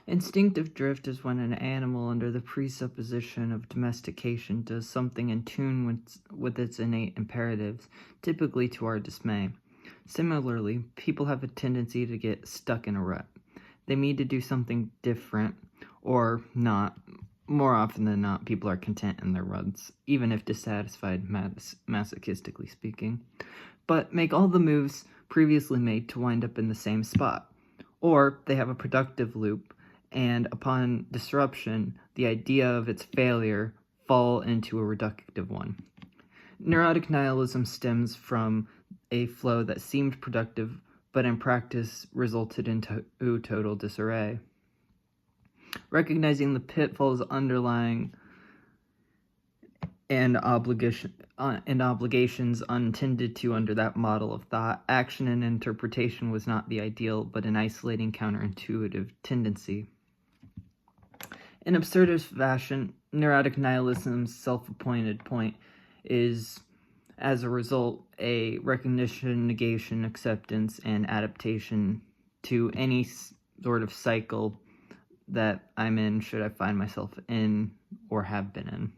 Instinctive drift is when an animal, under the presupposition of domestication, does something in tune with its innate imperatives, typically to our dismay. Similarly, people have a tendency to get stuck in a rut. They need to do something different, or not. More often than not, people are content in their ruts, even if dissatisfied, masochistically speaking, but make all the moves previously made to wind up in the same spot. Or they have a productive loop, and upon disruption, the idea of its failure fall into a reductive one. Neurotic nihilism stems from a flow that seemed productive, but in practice resulted in total disarray. Recognizing the pitfalls underlying and obligations untended to under that model of thought, action and interpretation was not the ideal, but an isolating counterintuitive tendency. In absurdist fashion, neurotic nihilism's self-appointed point is, as a result, a recognition, negation, acceptance, and adaptation to any sort of cycle that I'm in, should I find myself in or have been in.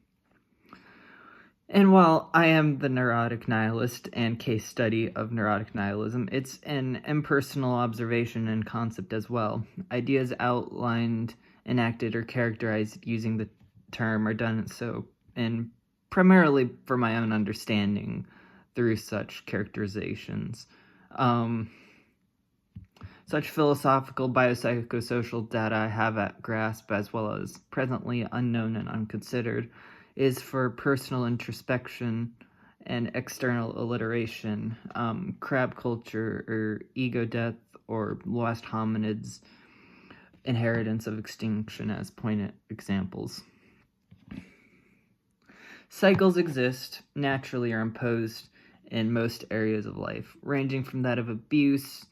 And while I am the neurotic nihilist and case study of neurotic nihilism, it's an impersonal observation and concept as well. Ideas outlined, enacted, or characterized using the term are done so, and primarily for my own understanding through such characterizations. Such philosophical biopsychosocial data I have at grasp, as well as presently unknown and unconsidered, is for personal introspection and external alliteration, crab culture, or ego death, or lost hominids' inheritance of extinction as poignant examples. Cycles exist, naturally, or imposed in most areas of life, ranging from that of abuse,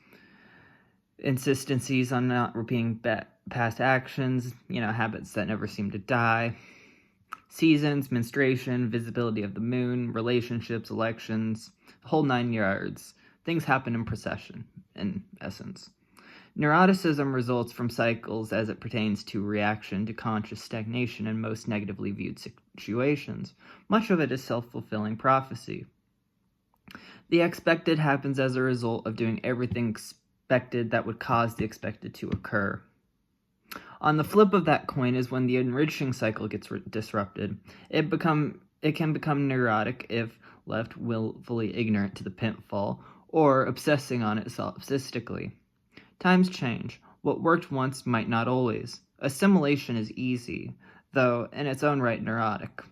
insistencies on not repeating past actions, habits that never seem to die, seasons, menstruation, visibility of the moon, relationships, elections, the whole 9 yards. Things happen in procession, in essence. Neuroticism results from cycles as it pertains to reaction to conscious stagnation in most negatively viewed situations. Much of it is self-fulfilling prophecy. The expected happens as a result of doing everything expected that would cause the expected to occur. On the flip of that coin is when the enriching cycle gets disrupted. It can become neurotic if left willfully ignorant to the pitfall, or obsessing on it solipsistically. Times change. What worked once might not always. Assimilation is easy, though in its own right neurotic.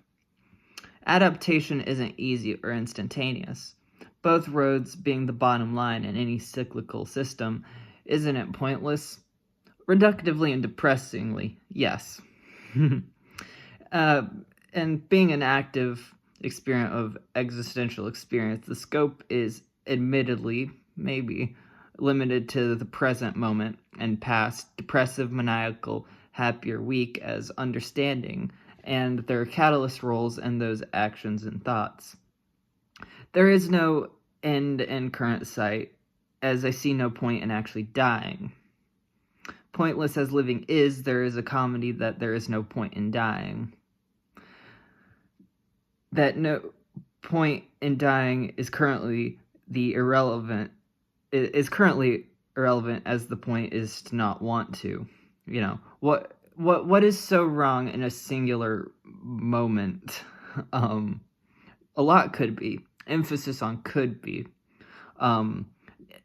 Adaptation isn't easy or instantaneous. Both roads being the bottom line in any cyclical system, isn't it pointless? Reductively and depressingly, yes. And being an active experience of existential experience, the scope is admittedly, maybe, limited to the present moment and past, depressive, maniacal, happier, weak as understanding, and their catalyst roles in those actions and thoughts. There is no end in current sight, as I see no point in actually dying. Pointless as living is, there is a comedy that there is no point in dying. That no point in dying is currently irrelevant as the point is to not want to. What is so wrong in a singular moment? A lot could be. Emphasis on could be.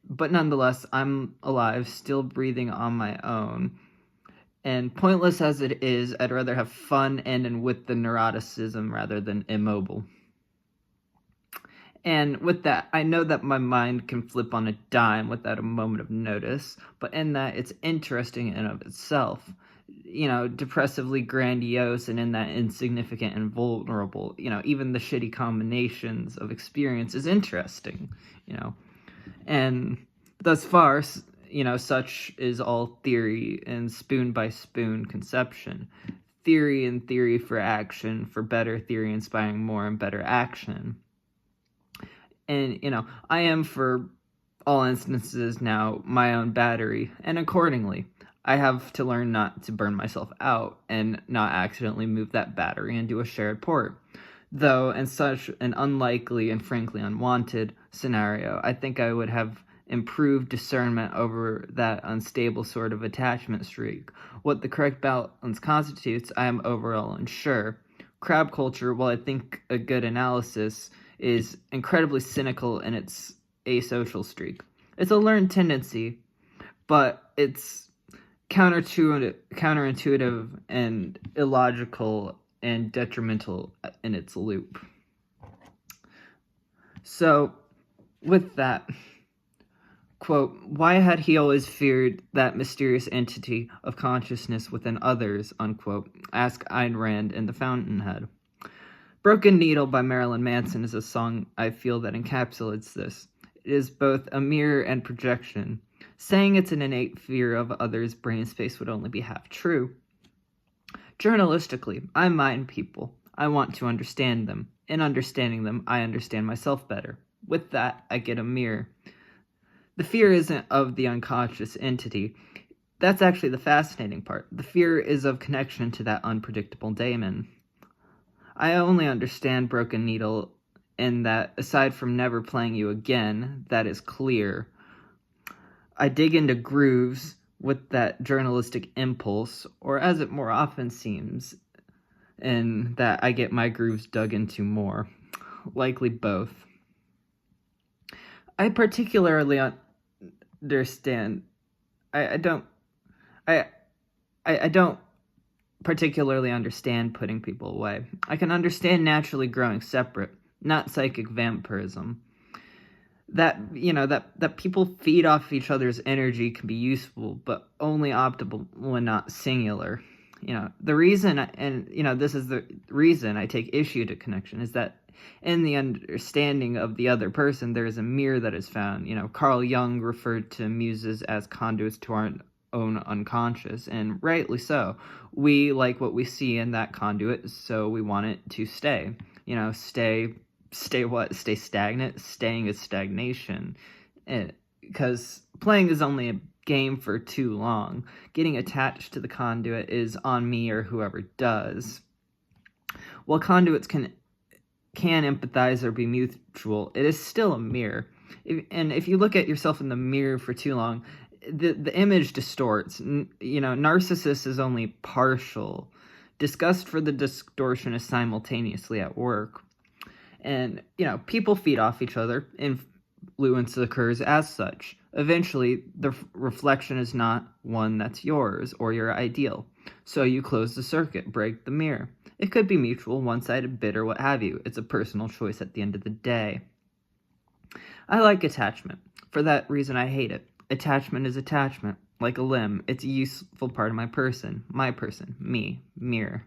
But nonetheless, I'm alive, still breathing on my own. And pointless as it is, I'd rather have fun and with the neuroticism rather than immobile. And with that, I know that my mind can flip on a dime without a moment of notice, but in that it's interesting in and of itself. Depressively grandiose, and in that insignificant and vulnerable. Even the shitty combinations of experience is interesting, And thus far, such is all theory and spoon-by-spoon conception. Theory and theory for action, for better theory inspiring more and better action. And, I am, for all instances now, my own battery, and accordingly, I have to learn not to burn myself out and not accidentally move that battery into a shared port. Though, in such an unlikely and frankly unwanted scenario, I think I would have improved discernment over that unstable sort of attachment streak. What the correct balance constitutes, I am overall unsure. Crab culture, while I think a good analysis, is incredibly cynical in its asocial streak. It's a learned tendency, but it's counterintuitive and illogical and detrimental in its loop. So, with that, quote, why had he always feared that mysterious entity of consciousness within others, unquote, asked Ayn Rand in The Fountainhead. Broken Needle by Marilyn Manson is a song I feel that encapsulates this. It is both a mirror and projection. Saying it's an innate fear of others' brain space would only be half true. Journalistically, I mind people. I want to understand them. In understanding them, I understand myself better. With that, I get a mirror. The fear isn't of the unconscious entity. That's actually the fascinating part. The fear is of connection to that unpredictable daemon. I only understand Broken Needle in that, aside from never playing you again, that is clear. I dig into grooves with that journalistic impulse, or as it more often seems, in that I get my grooves dug into more. Likely both. I particularly understand. I don't particularly understand putting people away. I can understand naturally growing separate, not psychic vampirism. That people feed off each other's energy can be useful, but only optimal when not singular. The reason, this is the reason I take issue to connection, is that in the understanding of the other person, there is a mirror that is found. Carl Jung referred to muses as conduits to our own unconscious, and rightly so. We like what we see in that conduit, so we want it to stay. Stay what? Stay stagnant? Staying is stagnation. Because playing is only a game for too long. Getting attached to the conduit is on me or whoever does. While conduits can empathize or be mutual, it is still a mirror. If you look at yourself in the mirror for too long, the image distorts. Narcissist is only partial. Disgust for the distortion is simultaneously at work. And, people feed off each other. Influence occurs as such. Eventually, the reflection is not one that's yours or your ideal. So you close the circuit, break the mirror. It could be mutual, one-sided, bitter, what have you. It's a personal choice at the end of the day. I like attachment. For that reason, I hate it. Attachment is attachment. Like a limb, it's a useful part of my person, me, mirror.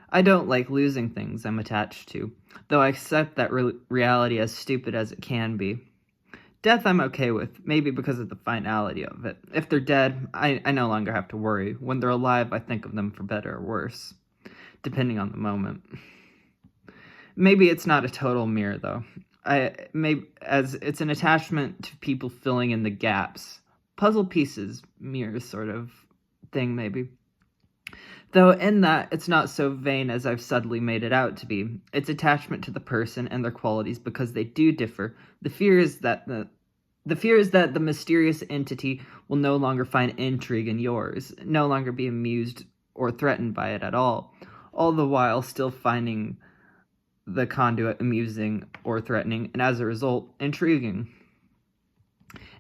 I don't like losing things I'm attached to, though I accept that reality as stupid as it can be. Death I'm okay with, maybe because of the finality of it. If they're dead, I no longer have to worry. When they're alive, I think of them for better or worse, depending on the moment. Maybe it's not a total mirror, though. As it's an attachment to people filling in the gaps. Puzzle pieces, mirrors sort of thing, maybe. Though in that, it's not so vain as I've subtly made it out to be. It's attachment to the person and their qualities because they do differ. The fear is that the mysterious entity will no longer find intrigue in yours, no longer be amused or threatened by it at all the while still finding the conduit amusing or threatening, and as a result, intriguing.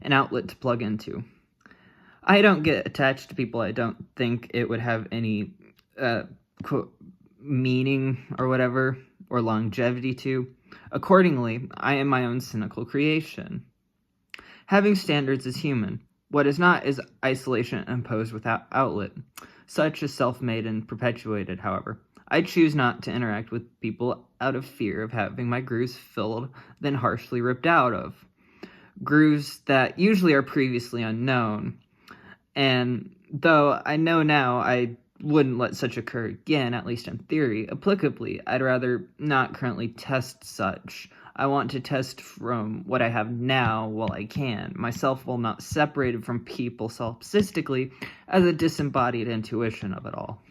An outlet to plug into. I don't get attached to people I don't think it would have any quote, meaning or whatever, or longevity to. Accordingly, I am my own cynical creation. Having standards is human. What is not is isolation imposed without outlet. Such is self-made and perpetuated, however. I choose not to interact with people out of fear of having my grooves filled, then harshly ripped out of. Grooves that usually are previously unknown. And though I know now I wouldn't let such occur again, at least in theory, applicably, I'd rather not currently test such. I want to test from what I have now while I can, myself while not separated from people solipsistically as a disembodied intuition of it all.